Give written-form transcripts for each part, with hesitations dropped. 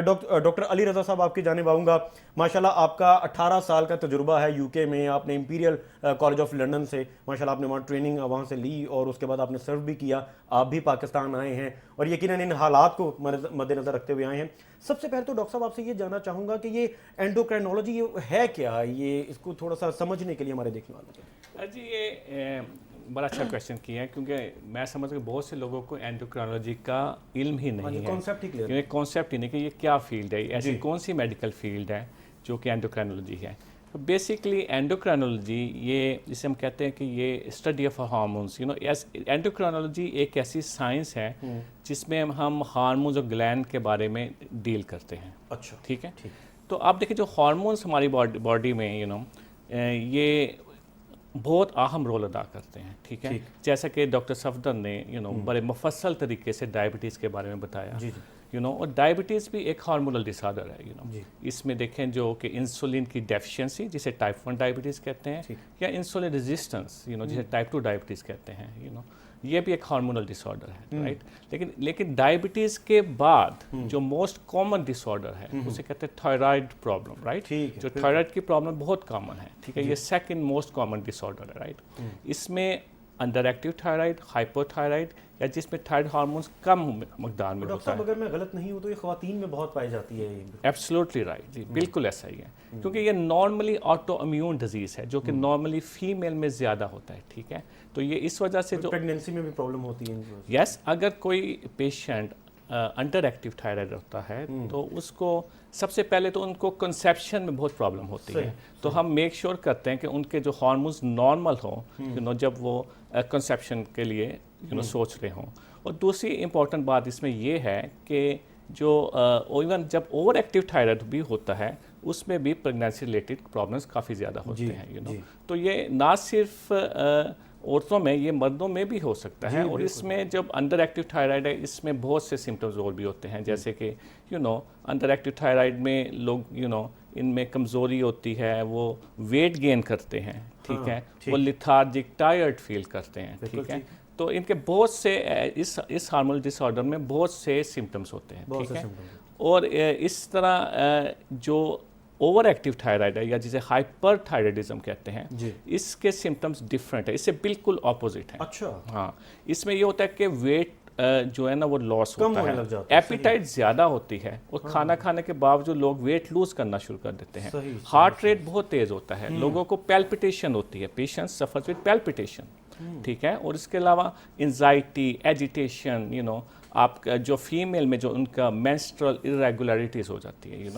Doctor Ali Raza صاحب آپ کی جانب آؤں گا. ماشاءاللہ آپ کا 18 سال کا تجربہ ہے یو کے میں. آپ نے امپیریل کالج آف لنڈن سے ماشاءاللہ آپ نے وہاں ٹریننگ وہاں سے لی اور اس کے بعد آپ نے سرو بھی کیا. آپ بھی پاکستان آئے ہیں اور یقیناً ان حالات کو مد نظر رکھتے ہوئے آئے ہیں. سب سے پہلے تو ڈاکٹر صاحب آپ سے یہ جاننا چاہوں گا کہ یہ اینڈوکرائنولوجی ہے کیا؟ یہ اس کو تھوڑا سا سمجھنے کے لیے ہمارے دیکھنے والوں کو. جی یہ بڑا اچھا کویشچن کیا ہے, کیونکہ میں سمجھتا ہوں کہ بہت سے لوگوں کو اینڈوکرائنولوجی کا علم ہی نہیں ہے, کانسیپٹ ہی نہیں کہ یہ کیا فیلڈ ہے, ایسی کون سی میڈیکل فیلڈ ہے جو کہ اینڈوکرائنولوجی ہے. تو بیسکلی اینڈوکرائنولوجی یہ جسے ہم کہتے ہیں کہ یہ اسٹڈی آف ہارمونس, اینڈوکرائنولوجی ایک ایسی سائنس ہے جس میں ہم ہارمونز اور گلینڈ کے بارے میں ڈیل کرتے ہیں. اچھا ٹھیک ہے. تو آپ دیکھیں جو ہارمونس ہماری باڈی میں یہ بہت اہم رول ادا کرتے ہیں. ٹھیک ہے. جیسا کہ ڈاکٹر صفدر نے بڑے مفصل طریقے سے ڈائبٹیز کے بارے میں بتایا. اور ڈائبٹیز بھی ایک ہارمونل ڈس آرڈر ہے. اس میں دیکھیں جو کہ انسولین کی ڈیفیشنسی جسے ٹائپ 1 ڈائبٹیز کہتے ہیں, یا انسولین ریزسٹنس جسے ٹائپ 2 ڈائبٹیز کہتے ہیں, یہ بھی ایک ہارمونل ڈس آرڈر ہے. رائٹ. لیکن ڈائبٹیز کے بعد جو موسٹ کامن ڈس آرڈر ہے اسے کہتے ہیں تھائرائڈ پرابلم. رائٹ. جو تھائرائڈ کی پرابلم بہت کامن ہے. ٹھیک ہے. یہ سیکنڈ موسٹ کامن ڈس آرڈر ہے. رائٹ. اس میں under active thyroid, hypo thyroid, یا جس میں تھائرائڈ ہارمونس کم مقدار میں ہوتا ہے. اگر میں غلط نہیں ہوں تو یہ خواتین میں بہت پائی جاتی ہے. Absolutely right. جی بالکل ایسا ہی ہے, کیونکہ یہ نارملی آٹو امیون ڈیزیز ہے جو کہ نارملی فیمیل میں زیادہ ہوتا ہے. ٹھیک ہے. تو یہ اس وجہ سے جو پریگنینسی میں بھی پرابلم ہوتی ہے. یس, اگر کوئی پیشنٹ انڈر ایکٹیو تھائرائڈ ہوتا ہے تو اس کو سب سے پہلے تو ان کو کنسیپشن میں بہت پرابلم ہوتی ہے. تو ہم میک شیور کرتے ہیں کہ ان کے جو ہارمونز نارمل ہوں جب وہ کنسیپشن کے لیے سوچ رہے ہوں. اور دوسری امپورٹنٹ بات اس میں یہ ہے کہ جو ایون جب اوور ایکٹیو تھائرائڈ بھی ہوتا ہے اس میں بھی پریگنینسی ریلیٹڈ پرابلمس کافی زیادہ ہوتے ہیں. تو یہ نہ صرف عورتوں میں, یہ مردوں میں بھی ہو سکتا ہے. اور اس میں جب انڈر ایکٹیو تھائرائڈ ہے اس میں بہت سے سمٹمز اور بھی ہوتے ہیں, جیسے کہ انڈر ایکٹیو تھائرائڈ میں لوگ ان میں کمزوری ہوتی ہے, وہ ویٹ گین کرتے ہیں. ٹھیک ہے. وہ لیتھارجک ٹائرڈ فیل کرتے ہیں. ٹھیک ہے. تو ان کے بہت سے اس ہارمونل ڈس آرڈر میں بہت سے سمٹمز ہوتے ہیں. ٹھیک ہے. اور اس طرح جو اوور ایکٹیو تھائرائڈ ہے یا جسے ہائپر تھائرائڈزم کہتے ہیں, اس کے سمٹمز ڈفرینٹ ہے, اس سے بالکل اپوزٹ ہے. اچھا. ہاں. اس میں یہ ہوتا ہے کہ ویٹ جو ہے نا وہ لاس ہوتا ہے, ایپیٹائٹ زیادہ ہوتی ہے, اور کھانا کھانے کے باوجود لوگ ویٹ لوز کرنا شروع کر دیتے ہیں. ہارٹ ریٹ بہت تیز ہوتا ہے, لوگوں کو پیلپٹیشن ہوتی ہے, پیشنٹس سفرز ود پیلپٹیشن. ٹھیک ہے. اور اس کے علاوہ انزائٹی, ایجیٹیشن, آپ جو فیمیل میں جو ان کا مینسٹرل ارریگولیرٹیز ہو جاتی ہے.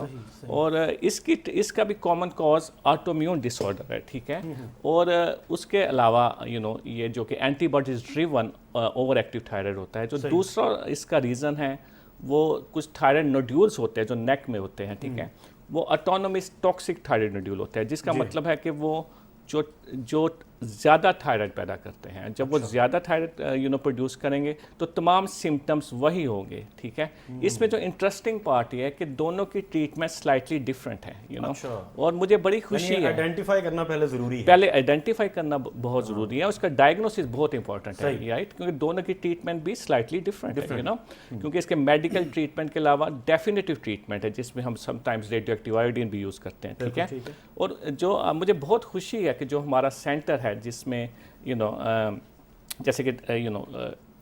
اور اس کا بھی کامن کاز آٹومیون ڈس آرڈر ہے. ٹھیک ہے. اور اس کے علاوہ یہ جو کہ antibodies driven overactive thyroid ہوتا ہے. جو دوسرا اس کا ریزن ہے وہ کچھ تھائرائڈ نوڈیولز ہوتے ہیں جو نیک میں ہوتے ہیں. ٹھیک ہے. وہ اٹونومس ٹاکسک تھائرائڈ نوڈیول ہوتے ہیں, جس کا مطلب ہے کہ وہ جو زیادہ تھائرائڈ پیدا کرتے ہیں. جب وہ زیادہ تھائرائڈ پروڈیوس کریں گے تو تمام سمٹمز وہی ہوں گے. ٹھیک ہے. اس میں جو انٹرسٹنگ پارٹ یہ ہے کہ دونوں کی ٹریٹمنٹ سلائٹلی ڈفرینٹ ہے. اور مجھے بڑی خوشی ہے, آئیڈینٹیفائی کرنا پہلے ضروری ہے. پہلے آئیڈینٹیفائی کرنا بہت ضروری ہے. اس کا ڈائگنوسس بہت امپورٹنٹ ہے. رائٹ. کیونکہ دونوں کی ٹریٹمنٹ بھی سلائٹلی ڈفرینٹ ہے. کیونکہ اس کے میڈیکل ٹریٹمنٹ کے علاوہ ڈیفینیٹیو ٹریٹمنٹ ہے جس میں ہم some times radio active iodine بھی یوز کرتے ہیں. ٹھیک ہے. اور جو مجھے بہت خوشی ہے کہ جو ہمارا سینٹر ہے جس میں جیسے کہ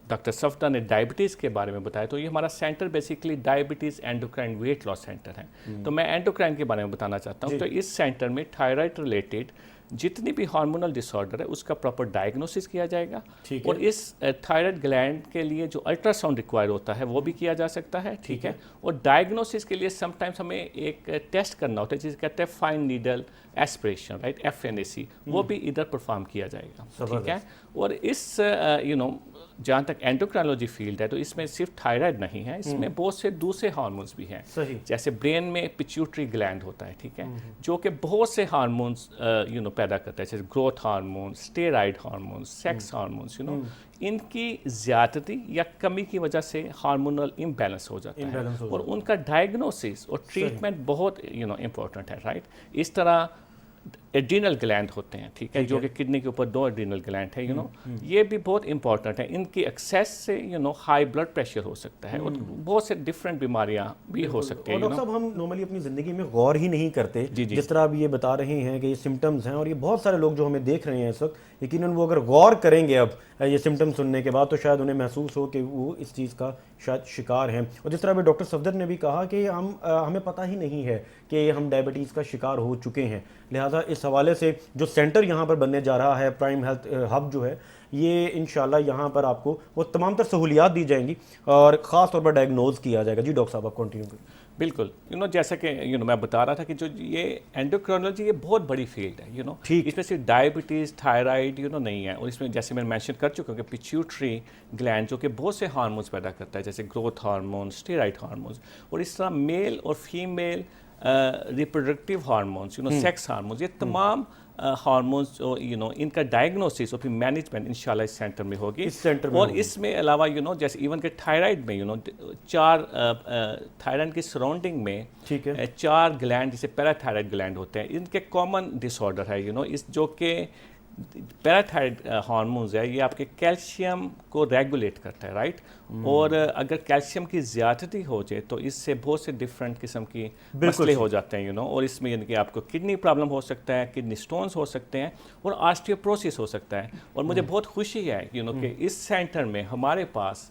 ڈاکٹر صفدر نے ڈائبٹیز کے بارے میں بتایا, تو یہ ہمارا centre basically diabetes endocrine weight loss centre ہے. تو میں اینڈوکرائن کے بارے میں بتانا چاہتا ہوں. تو اس سینٹر میں تھائرائڈ ریلیٹڈ جتنی بھی ہارمونل ڈس آرڈر ہے اس کا پراپر ڈائگنوسس کیا جائے گا. اور اس تھائرائڈ گلینڈ کے لیے جو الٹرا ساؤنڈ ریکوائر ہوتا ہے وہ بھی کیا جا سکتا ہے. ٹھیک ہے. اور ڈائگنوسس کے لیے سم ٹائمس ہمیں ایک ٹیسٹ کرنا ہوتا ہے جسے کہتے ہیں fine needle aspiration. Right. FNAC. وہ بھی ادھر پرفارم کیا جائے گا. ٹھیک ہے. اور اس جہاں تک اینڈوکرائنولوجی فیلڈ ہے تو اس میں صرف تھائرائڈ نہیں ہے, اس میں بہت سے دوسرے ہارمونس بھی ہیں. جیسے برین میں پیچیوٹری گلینڈ ہوتا ہے. ٹھیک ہے. جو کہ بہت سے ہارمونس پیدا کرتا ہے, جیسے growth hormone, steroid hormone, sex hormones. ان کی زیادتی یا کمی کی وجہ سے ہارمونل امبیلنس ہو جاتا ہے, اور ان کا ڈائگنوسس اور ٹریٹمنٹ بہت امپورٹنٹ ہے. رائٹ. اس طرح ایڈرینل گلینڈ ہوتے ہیں, ٹھیک ہے, جو کہ کڈنی کے اوپر 2 ایڈرینل گلینڈ ہے, یہ بھی بہت امپورٹنٹ ہے. ان کی ایکسیس سے ہائی بلڈ پریشر ہو سکتا ہے, اور بہت سے ڈفرینٹ بیماریاں بھی ہو سکتی ہیں. ڈاکٹر صاحب ہم نارملی اپنی زندگی میں غور ہی نہیں کرتے, جس طرح آپ یہ بتا رہے ہیں کہ یہ سمٹمز ہیں, اور یہ بہت سارے لوگ جو ہمیں دیکھ رہے ہیں اس وقت, یقیناً وہ اگر غور کریں گے اب یہ سمٹم سننے کے بعد تو شاید انہیں محسوس ہو کہ وہ اس چیز کا شاید شکار ہیں. اور جس طرح ڈاکٹر صفدر نے بھی کہا کہ ہمیں پتہ ہی نہیں ہے کہ ہم ڈائبٹیز کا شکار ہو چکے ہیں. لہٰذا اس حوالے سے جو سینٹر یہاں پر بننے جا رہا ہے, پرائم ہیلتھ ہب جو ہے, یہ انشاءاللہ یہاں پر آپ کو وہ تمام تر سہولیات دی جائیں گی اور خاص طور پر ڈائگنوز کیا جائے گا. جی ڈاکٹر صاحب آپ کنٹینیو کریں. بالکل, جیسا کہ میں بتا رہا تھا کہ جو یہ اینڈوکرینالوجی یہ بہت بڑی فیلڈ ہے, اس میں صرف ڈائبٹیز, تھائرائڈ نہیں ہے, اور اس میں جیسے میں مینشن کر چکا ہوں کہ پیچیوٹری گلینڈ جو کہ بہت سے ہارمونز پیدا کرتا ہے, جیسے گروتھ ہارمونز, اسٹیرائڈ ہارمونز, اور اس طرح میل اور female reproductive hormones, sex hormones, یہ تمام ہارمونز ان کا ڈائگنوسس اور پھر مینجمنٹ انشاءاللہ اس سینٹر میں ہوگی. اور اس میں علاوہ جیسے ایون کہ تھائرائڈ میں 4 تھائرائڈ کی سراؤنڈنگ میں 4 گلینڈ جسے پیراتھائرائڈ گلینڈ ہوتے ہیں, ان کے کامن ڈس آرڈر ہے اس جو کہ پیراتھائرائڈ ہارمونز ہے, یہ آپ کے کیلشیم کو ریگولیٹ کرتا ہے, رائٹ. اور اگر کیلشیم کی زیادتی ہو جائے تو اس سے بہت سے ڈفرینٹ قسم کی مسئلے ہو جاتے ہیں, اور اس میں کہ آپ کو کڈنی پرابلم ہو سکتا ہے, کڈنی سٹونز ہو سکتے ہیں, اور آسٹیوپروسس ہو سکتا ہے. اور مجھے بہت خوشی ہے کہ اس سینٹر میں ہمارے پاس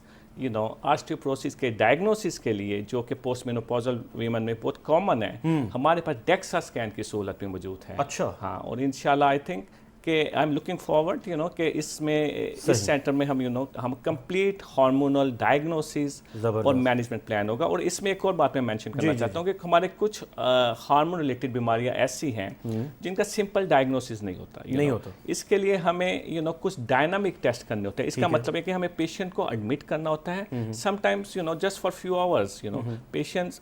آسٹیوپروسس کے ڈائگنوسس کے لیے, جو کہ پوسٹ مینوپوزل ویمن میں بہت کامن ہے, ہمارے پاس ڈیکسا اسکین کی سہولت بھی موجود ہے. اچھا, ہاں, اور انشاءاللہ آئی تھنک کہ آئی ایم لکنگ فارورڈ کہ اس میں اس سینٹر میں ہم کمپلیٹ ہارمونل ڈائگنوسس اور مینجمنٹ پلان ہوگا. اور اس میں ایک اور بات میں مینشن کرنا چاہتا ہوں کہ ہمارے کچھ ہارمون ریلیٹڈ بیماریاں ایسی ہیں جن کا سمپل ڈائگنوسس نہیں ہوتا. اس کے لیے ہمیں کچھ ڈائنامک ٹیسٹ کرنے ہوتے ہیں. اس کا مطلب ہے کہ ہمیں پیشنٹ کو ایڈمٹ کرنا ہوتا ہے, some times just for few hours patients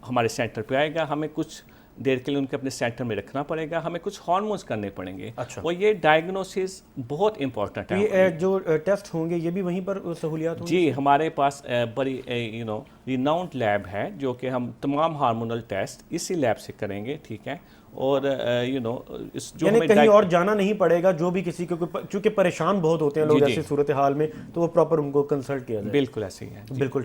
ہمارے سینٹر پہ آئے گا, ہمیں کچھ دیر کے لیے ان کے اپنے سینٹر میں رکھنا پڑے گا, ہمیں کچھ ہارمونز کرنے پڑیں گے. اور یہ ڈائگنوسس بہت امپورٹنٹ ہے. یہ جو ٹیسٹ ہوں گے یہ بھی وہیں پر سہولیات ہوں گی؟ جی, ہمارے پاس بڑی ریناؤنڈ لیب ہے جو کہ ہم تمام ہارمونل ٹیسٹ اسی لیب سے کریں گے, ٹھیک ہے. اور یعنی کہیں اور جانا نہیں پڑے گا, جو بھی کسی کو, چونکہ پریشان بہت ہوتے ہیں لوگ ایسی صورتحال میں, تو وہ پراپر ان کو کنسلٹ کیا جائے. بالکل ایسے ہی ہے. بالکل.